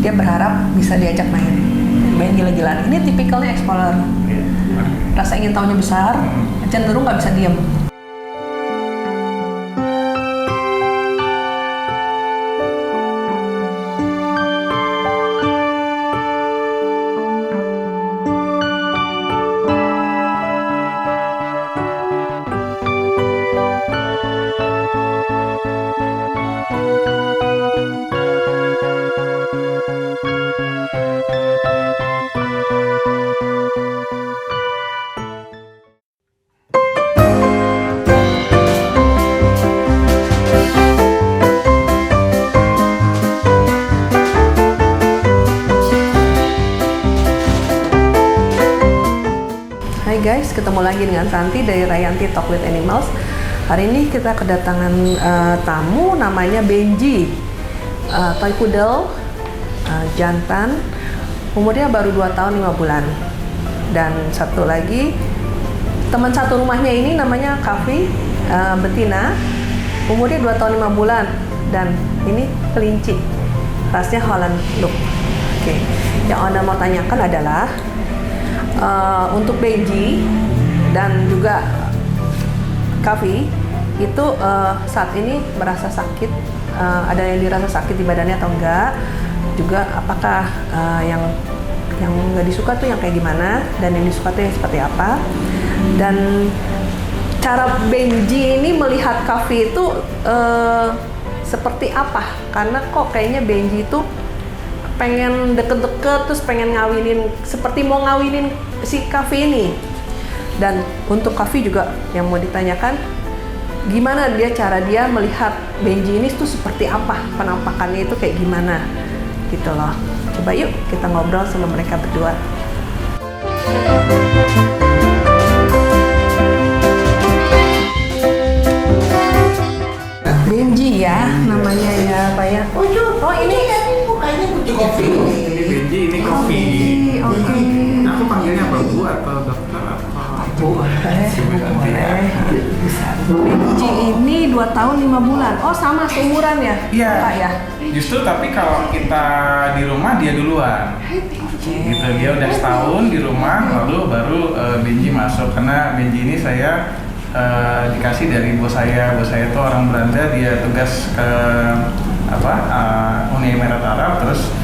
dia berharap bisa diajak main gila-gilaan. Ini tipikalnya explorer. Rasa ingin tahunya besar, cenderung nggak bisa diem. Hai guys, ketemu lagi dengan Santi dari Rayanti Talk with Animals. Hari ini kita kedatangan tamu namanya Benji, toy poodle, jantan, umurnya baru 2 tahun 5 bulan. Dan satu lagi, teman satu rumahnya ini namanya Kavi, betina, umurnya 2 tahun 5 bulan. Dan ini kelinci, rasnya Holland Look. Oke, yang Anda mau tanyakan adalah untuk Benji dan juga Kavi itu saat ini merasa sakit, ada yang dirasa sakit di badannya atau enggak, juga apakah yang nggak disuka tuh yang kayak gimana dan yang disuka tuh yang seperti apa, dan cara Benji ini melihat Kavi itu seperti apa, karena kok kayaknya Benji itu pengen deket-deket terus pengen ngawinin, seperti mau ngawinin si Kavi ini. Dan untuk Kavi juga yang mau ditanyakan, gimana cara dia melihat Benji ini tuh seperti apa, penampakannya itu kayak gimana gitu loh. Coba yuk kita ngobrol sama mereka berdua. Benji ya namanya ya Pak ya. Oh ini mukanya putih kopi. Ini Benji, ini kopi. Oke. Aku panggilnya apa, Bu atau dokter apa? Boleh. Benji ini 2 tahun 5 bulan. Oh sama seumuran ya? Iya. Pak ya? Justru tapi kalau kita di rumah dia duluan. Gitu, dia udah setahun di rumah, lalu baru Benji masuk. Karena Benji ini saya dikasih dari bos saya. Bos saya itu orang Belanda, dia tugas ke Uni Emirat Arab, terus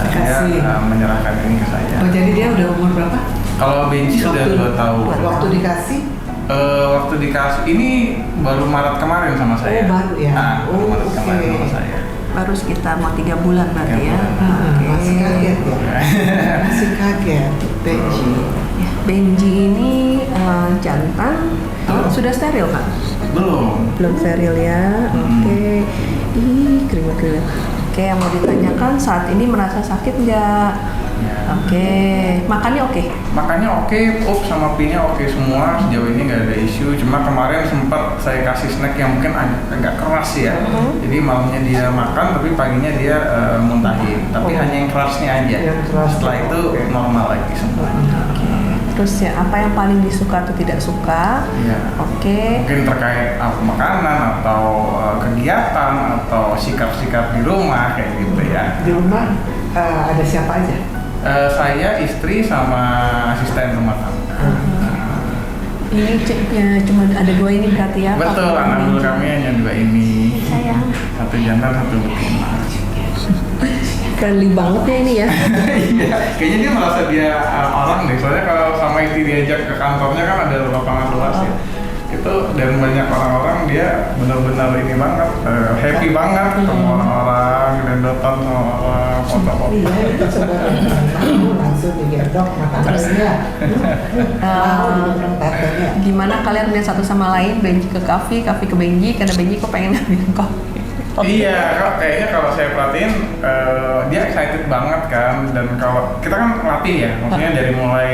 dia menyerahkan ini ke saya. Oh, jadi dia udah umur berapa? Kalau Benji sudah 2 tahun. Waktu dikasih? Waktu dikasih ini baru Maret kemarin sama saya. Oh, baru ya? Baru Maret kemarin sama saya. Baru sekitar mau 3 bulan berarti ya? Masih kaget ya? Masih kaget, Benji. Benji ini jantan, sudah steril kan? Belum steril ya? Oke. Ih, keringat-keringat. Oke, yang mau ditanyakan saat ini merasa sakit nggak? Ya. Oke, makannya oke? Makannya oke, up sama pi-nya oke semua, sejauh ini nggak ada isu. Cuma kemarin sempat saya kasih snack yang mungkin agak keras ya. Jadi malamnya dia makan, tapi paginya dia muntahin. Tapi hanya yang kerasnya aja. Setelah itu normal lagi semuanya. Terus ya, apa yang paling disuka atau tidak suka? Ya. Oke. Mungkin terkait makanan atau kegiatan atau sikap-sikap di rumah kayak gitu ya. Di rumah ada siapa aja? Saya, istri, sama asisten rumah tangga. Ini ya, cuma ada 2 ini berarti ya? Betul, anak dulu kami hanya 2 ini. Sayang. 1 jantan, 1 betina. Friendly banget ya ini ya? Iya, kayaknya dia merasa dia orang deh. Soalnya kalau sama istri diajak ke kantornya kan ada lapangan luas ya. Itu dan banyak orang-orang, dia benar-benar ini banget, happy banget ketemu orang-orang, dendotan sama orang, foto-foto. Iya, itu coba langsung digendong matanya. Mau digendong tatanya. Gimana kalian melihat satu sama lain, Benji ke Kavi ke Benji, karena Benji kok pengen ngambil Kavi? Iya, kayaknya kalau saya perhatiin dia excited banget kan, dan kalau kita kan latih ya, maksudnya dari mulai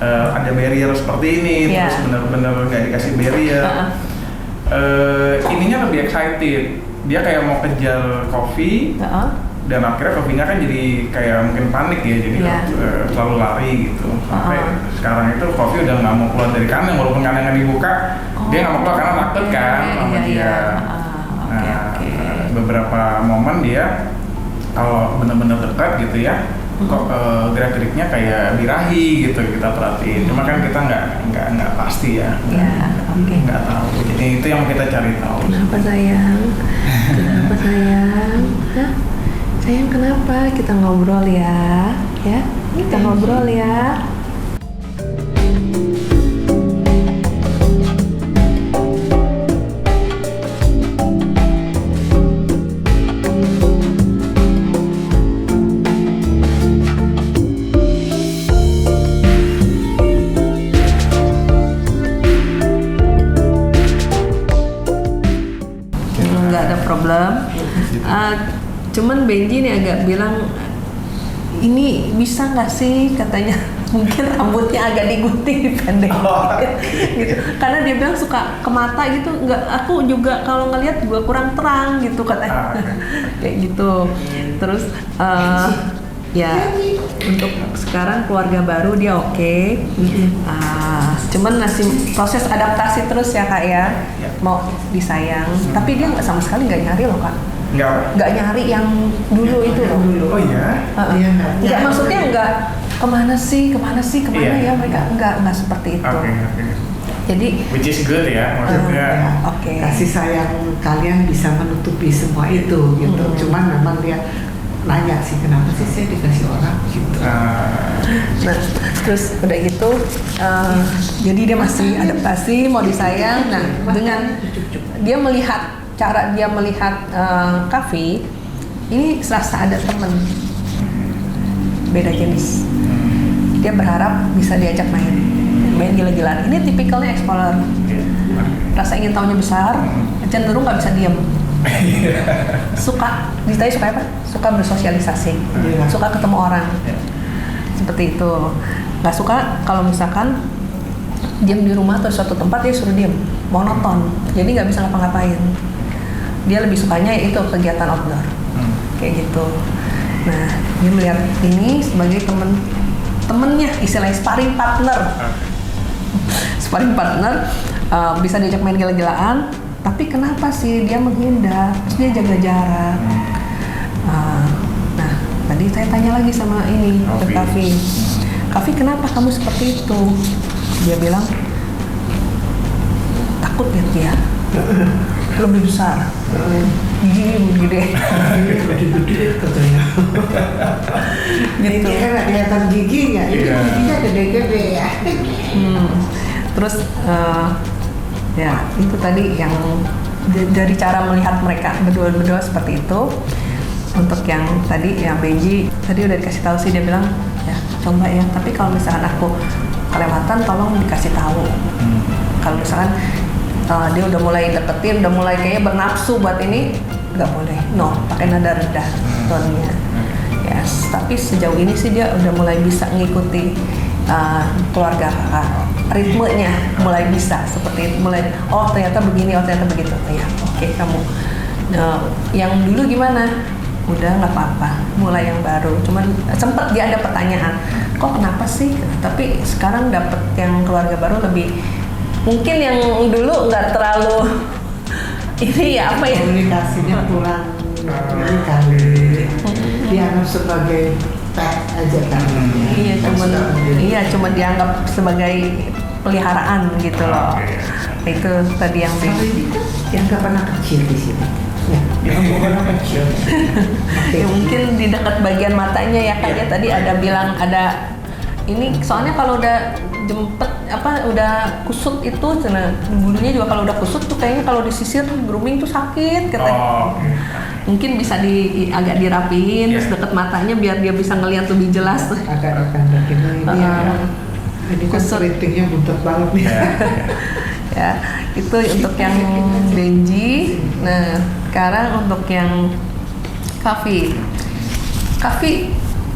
ada barrier seperti ini, terus benar-benar nggak dikasih barrier, ininya lebih excited, dia kayak mau kejar Kofi, dan akhirnya Kofinya kan jadi kayak mungkin panik ya, jadi selalu lari gitu, sampai sekarang itu Kofi udah nggak mau keluar dari kandang, walaupun kandangnya dibuka, dia nggak mau keluar karena takut kan sama dia. Beberapa momen dia kalau benar-benar dekat gitu ya, kok gerak-geriknya kayak birahi gitu kita perhatiin. Cuma kan kita nggak pasti ya. Ya, oke. Nggak tahu. Jadi itu yang kita cari tahu. Kenapa sayang? Kenapa sayang? Hah? Sayang kenapa? Kita ngobrol ya, ya. Kita ngobrol ya. Nggak ada problem. Cuman Benji nih agak bilang ini bisa nggak sih katanya mungkin rambutnya agak digunting pendek gitu. Karena dia bilang suka ke mata gitu. Nggak, aku juga kalau ngelihat juga kurang terang gitu katanya. Kayak gitu. Terus ya untuk sekarang keluarga baru dia oke. Cuman masih proses adaptasi terus ya kak ya, mau disayang. Tapi dia nggak sama sekali nggak nyari loh kak. Nggak nyari yang dulu itu loh. Oh iya? Nggak, maksudnya nggak kemana sih ya mereka nggak seperti itu. Oke. Jadi Which is good ya, maksudnya. Oke. Kasih sayang kalian bisa menutupi semua itu gitu. Cuman memang dia nanya sih kenapa sih saya dikasih orang gitu. Nah, terus udah gitu, jadi dia masih adaptasi, mau disayang. Nah, dengan dia melihat cara dia melihat Kavi, ini serasa ada temen beda jenis. Dia berharap bisa diajak main gila-gilaan. Ini tipikalnya explorer. Rasa ingin tahunya besar, cenderung nggak bisa diam. Ditanya suka apa? Suka bersosialisasi, suka ketemu orang. Seperti itu. Nggak suka kalau misalkan diam di rumah atau di suatu tempat dia suruh diam, monoton. Jadi nggak bisa ngapa-ngapain. Dia lebih sukanya itu kegiatan outdoor, kayak gitu. Nah, dia melihat ini sebagai temennya, istilahnya sparring partner. Sparring partner bisa diajak main gila-gilaan. Tapi kenapa sih dia menghindar? Terus dia jaga jarak. Nah, tadi saya tanya lagi sama ini ke Kavi. Kavi, kenapa kamu seperti itu? Dia bilang takut lihat dia lebih besar, gigi gede, gede katanya. gitu. Ini kan kelihatan giginya, ini giginya gede-gede ya. Terus ya itu tadi yang dari cara melihat mereka berdua seperti itu. Untuk yang tadi yang Benji tadi udah dikasih tahu sih, dia bilang ya coba ya, tapi kalau misalkan aku kelewatan tolong dikasih tahu. Kalau misalkan dia udah mulai deketin, udah mulai kayaknya bernafsu buat ini, nggak boleh, no, pakai nada rendah tonnya. Yes, tapi sejauh ini sih dia udah mulai bisa ngikuti keluarga kakak, ritmenya mulai bisa seperti itu, mulai ternyata begini, ternyata begitu. Ya, oke, kamu. Yang dulu gimana? Udah nggak apa-apa, mulai yang baru. Cuman sempet dia ada pertanyaan, kok kenapa sih? Tapi sekarang dapet yang keluarga baru lebih, mungkin yang dulu nggak terlalu ini ya apa ya? Komunikasinya kurang ini kali. Dianggap sebagai pet aja kan. Cuma dianggap sebagai peliharaan gitu loh. Itu tadi yang dianggap anak kecil di sini. Ya, dianggap anak kecil. Ya, mungkin di dekat bagian matanya ya kayaknya tadi ada bilang ada ini, soalnya kalau udah jempet udah kusut itu, nah bulunya juga kalau udah kusut tuh kayaknya kalau disisir grooming tuh sakit katanya. Mungkin bisa agak dirapiin terus deket matanya biar dia bisa ngelihat lebih jelas. Agak ini ini kan keritingnya buntut banget nih. Ya, itu untuk yang Benji. Nah, sekarang untuk yang Kavi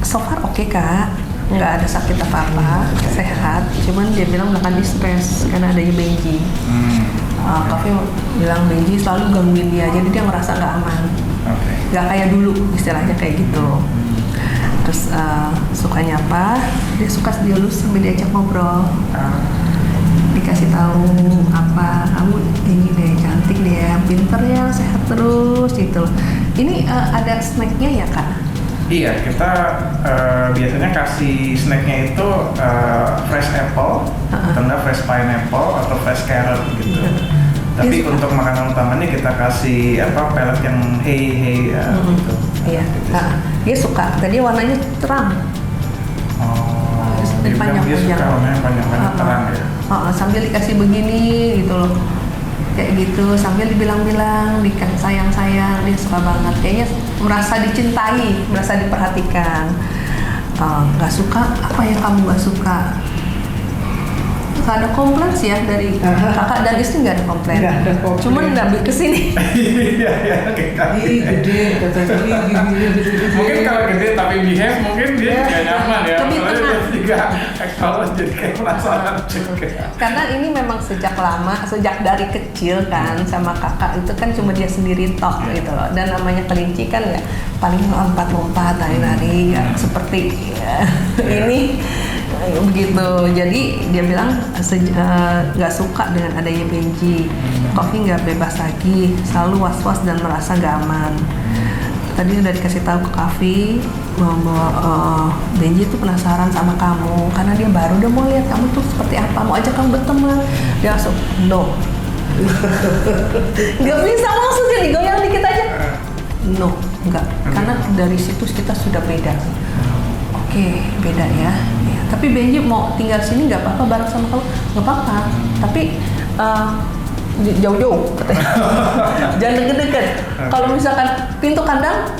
so far oke kak, nggak ada sakit apa-apa, sehat. Cuman dia bilang belakangan stres karena adanya Benji. Kavi bilang Benji selalu gangguin dia, jadi dia merasa nggak aman, nggak kayak dulu, istilahnya kayak gitu. Terus sukanya apa? Dia suka dilus sambil diajak ngobrol, dikasih tahu apa, kamu ini deh, cantik deh, pinter ya, sehat terus gitu. Ini ada snacknya ya kak? Iya, kita biasanya kasih snacknya itu fresh apple, atau enggak fresh pineapple atau fresh carrot gitu. Tapi untuk makanan utamanya kita kasih pellet yang hay gitu. Iya. Dia suka. Tadi warnanya terang. Oh, dia bilang dia suka warnanya panjang-panjang terang ya. Sambil dikasih begini gitu loh. Kayak gitu, sambil dibilang-bilang, sayang-sayang, dia suka banget. Kayaknya merasa dicintai, merasa diperhatikan. Nggak suka, apa yang kamu nggak suka? Nggak ada komplain sih ya dari kakak dan istri, nggak ada komplain. Nggak ada komplain. Cuman ngambil kesini. Iya, Ih, gede, katanya gini. mungkin kalau gede tapi behave mungkin dia juga nyaman ya. Lebih Soalnya tenang. dia juga kalau jadi kayak penasaran juga. Karena ini memang sejak lama, sejak dari kecil kan sama kakak itu kan cuma dia sendiri tok gitu loh. Dan namanya kelinci kan ya paling lompat-lompat, lari-lari, nggak seperti ini begitu. Jadi dia bilang nggak suka dengan adanya Benji. Coffee nggak bebas lagi, selalu was-was dan merasa nggak aman. Tadi udah dikasih tahu ke Kavi bahwa Benji tuh penasaran sama kamu karena dia baru udah mau lihat kamu tuh seperti apa, mau ajak kamu berteman. Dia langsung no, nggak bisa, langsung jadi goyang dikit aja. No, nggak, karena dari situ kita sudah beda. Oke, beda ya. Tapi Benji mau tinggal sini nggak apa-apa bareng sama kamu, nggak apa-apa. Tapi jauh-jauh katanya. Jangan deket-deket. Kalau misalkan pintu kandang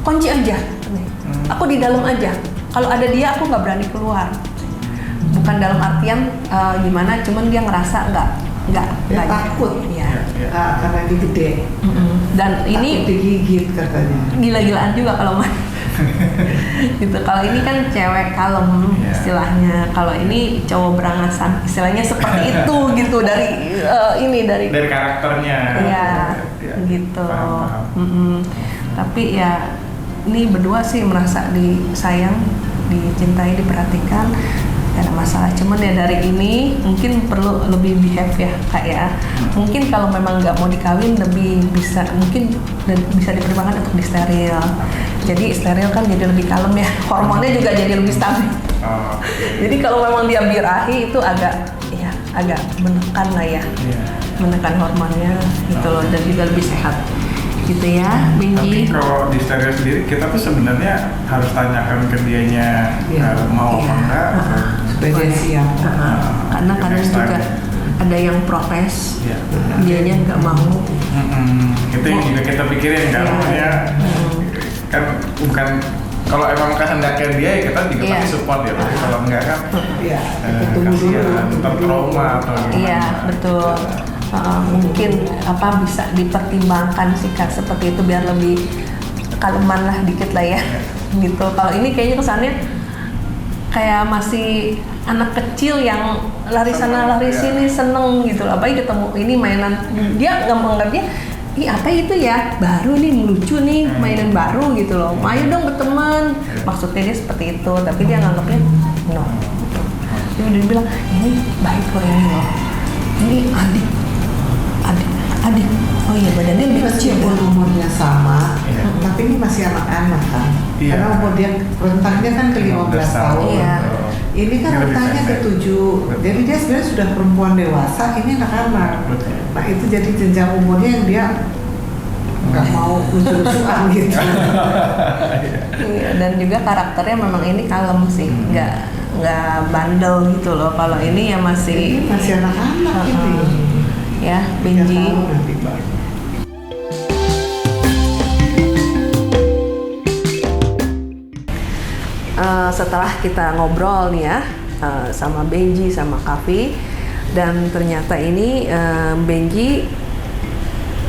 kunci aja. Aku di dalam aja. Kalau ada dia aku nggak berani keluar. Bukan dalam artian gimana, cuman dia ngerasa nggak takut. Ya. Karena dia gede. Dan ini takut digigit katanya. gila-gilaan juga kalau main. Gitu. Kalau ini kan cewek kalem istilahnya. Kalau ini cowok berangasan istilahnya seperti itu gitu dari karakternya. Iya, gitu. Tapi ya ini berdua sih merasa disayang, dicintai, diperhatikan. Gak ada masalah, cuman ya dari ini mungkin perlu lebih behave ya kak ya. Mungkin kalau memang nggak mau dikawin lebih bisa, mungkin bisa dipertimbangkan untuk di steril. Jadi steril kan jadi lebih kalem ya, hormonnya juga jadi lebih stabil. Jadi kalau memang dia birahi itu agak menekan lah ya, menekan hormonnya gitu loh, dan juga lebih sehat gitu ya, Benji. Tapi kalau di steril sendiri kita tuh sebenarnya harus tanyakan ke dianya mau apa enggak. Supaya dia siap. Karena kadang juga ada yang protes, dianya nggak mau. Itu yang juga kita pikirin kan, makanya kan bukan kalau emang kehendaknya dia ya kita juga pasti support ya, tapi kalau enggak kan kasihan, tertrauma atau gimana. Iya betul. Mungkin bisa dipertimbangkan sih kak seperti itu biar lebih kaleman lah dikit lah ya. Gitu. Kalau ini kayaknya kesannya kayak masih anak kecil yang lari sana lari sini seneng gitu loh. Apalagi ketemu ini mainan, dia nggak menganggapnya ih apa itu ya, baru nih, lucu nih, mainan baru gitu loh, ayo dong berteman, maksudnya dia seperti itu, tapi dia nganggapnya no. Dia udah bilang ini baik loh, ini loh, ini adik, oh iya badannya lebih kecil ya. Umurnya sama, tapi ini masih anak-anak kan, karena umur dia rentangnya kan ke 15 tahun. Iya. Ini kan rentangnya ke 7, jadi dia sebenarnya sudah perempuan dewasa, ini anak-anak. Nah itu jadi jenjang umurnya yang dia nggak mau lucu-lucuan gitu. Iya, dan juga karakternya memang ini kalem sih, nggak bandel gitu loh. Kalau ini ya masih anak-anak ini. Ya, Benji. Setelah kita ngobrol nih ya sama Benji sama Kavi, dan ternyata ini Benji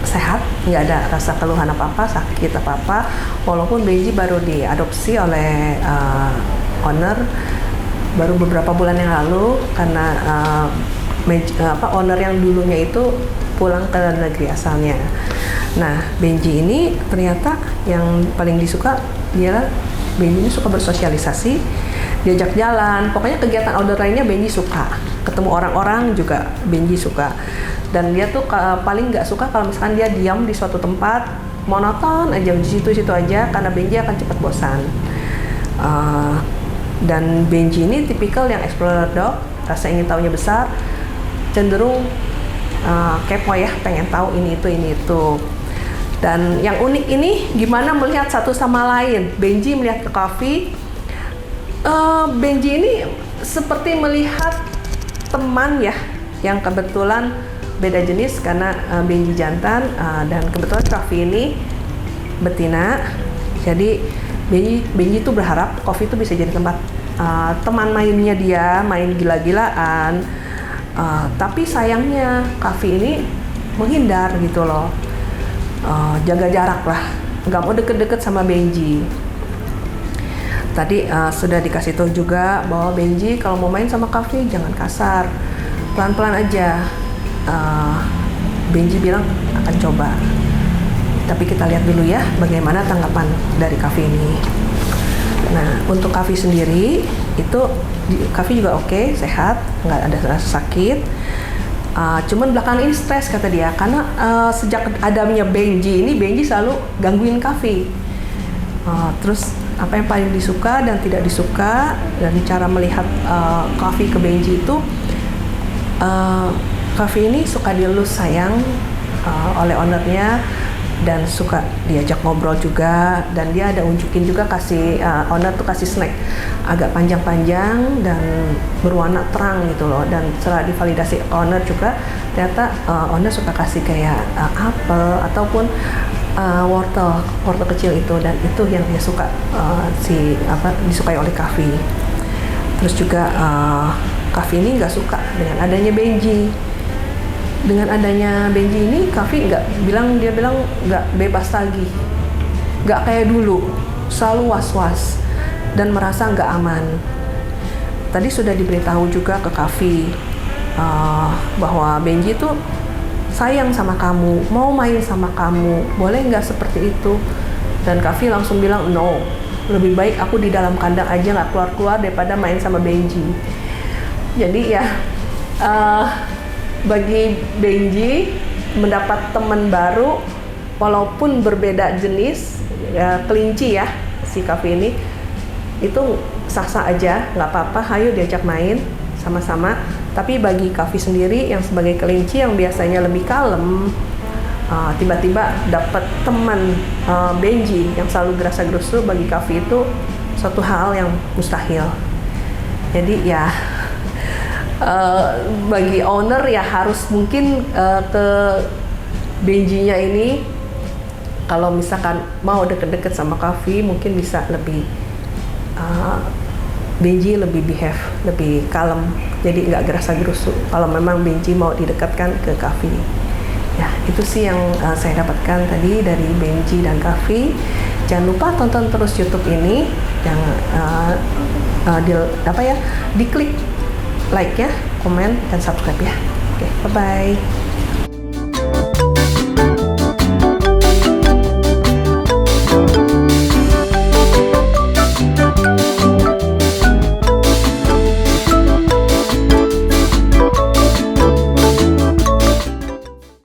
sehat, nggak ada rasa keluhan apa-apa, sakit apa-apa, walaupun Benji baru diadopsi oleh owner baru beberapa bulan yang lalu karena owner yang dulunya itu pulang ke negeri asalnya. Nah, Benji ini ternyata yang paling disuka dia Benji ini suka bersosialisasi, diajak jalan, pokoknya kegiatan outdoor lainnya Benji suka. Ketemu orang-orang juga Benji suka. Dan dia tuh paling nggak suka kalau misalkan dia diam di suatu tempat monoton aja di situ-situ aja, karena Benji akan cepat bosan. Dan Benji ini tipikal yang explorer dog, rasa ingin tahunya besar, cenderung kepo ya, pengen tahu ini itu. Dan yang unik ini gimana melihat satu sama lain. Benji melihat ke Coffee. Benji ini seperti melihat teman ya, yang kebetulan beda jenis karena Benji jantan, dan kebetulan Coffee ini betina. Jadi Benji itu berharap Coffee itu bisa jadi tempat teman mainnya dia, main gila-gilaan. Tapi sayangnya Coffee ini menghindar gitu loh, jaga jarak lah, nggak mau deket-deket sama Benji. Tadi sudah dikasih tahu juga bahwa Benji kalau mau main sama Coffee jangan kasar, pelan-pelan aja. Benji bilang akan coba, tapi kita lihat dulu ya bagaimana tanggapan dari Coffee ini. Nah, untuk Coffee sendiri itu Coffee juga oke, sehat, nggak ada rasa sakit. Cuman belakangan ini stres kata dia, karena sejak adanya Benji ini, Benji selalu gangguin Coffee. Terus apa yang paling disuka dan tidak disuka, dan cara melihat Coffee ke Benji itu, Coffee ini suka dielus sayang oleh ownernya, dan suka diajak ngobrol juga, dan dia ada unjukin juga kasih owner tuh kasih snack agak panjang-panjang dan berwarna terang gitu loh. Dan setelah divalidasi owner juga ternyata owner suka kasih kayak apel ataupun wortel kecil itu, dan itu yang dia suka, disukai oleh Coffee. Terus juga Coffee ini nggak suka dengan adanya Benji. Dengan adanya Benji ini, Coffee dia bilang nggak bebas lagi, nggak kayak dulu, selalu was-was dan merasa nggak aman. Tadi sudah diberitahu juga ke Coffee bahwa Benji tuh sayang sama kamu, mau main sama kamu, boleh nggak seperti itu? Dan Coffee langsung bilang no, lebih baik aku di dalam kandang aja, nggak keluar-keluar daripada main sama Benji. Jadi ya bagi Benji mendapat teman baru walaupun berbeda jenis, ya, kelinci ya si Coffee ini, itu sah-sah aja, nggak apa-apa, ayo diajak main sama-sama. Tapi bagi Coffee sendiri yang sebagai kelinci yang biasanya lebih kalem, tiba-tiba dapat teman Benji yang selalu gerasa-gerusu, bagi Coffee itu suatu hal yang mustahil. Jadi ya bagi owner ya harus mungkin ke Benjinya ini, kalau misalkan mau deket-deket sama Coffee mungkin bisa lebih Benji lebih behave, lebih kalem, jadi nggak gerasa-gerusu kalau memang Benji mau didekatkan ke Coffee. Ya, itu sih yang saya dapatkan tadi dari Benji dan Coffee. Jangan lupa tonton terus YouTube ini, jangan diklik like ya, komen dan subscribe ya. Oke, bye bye.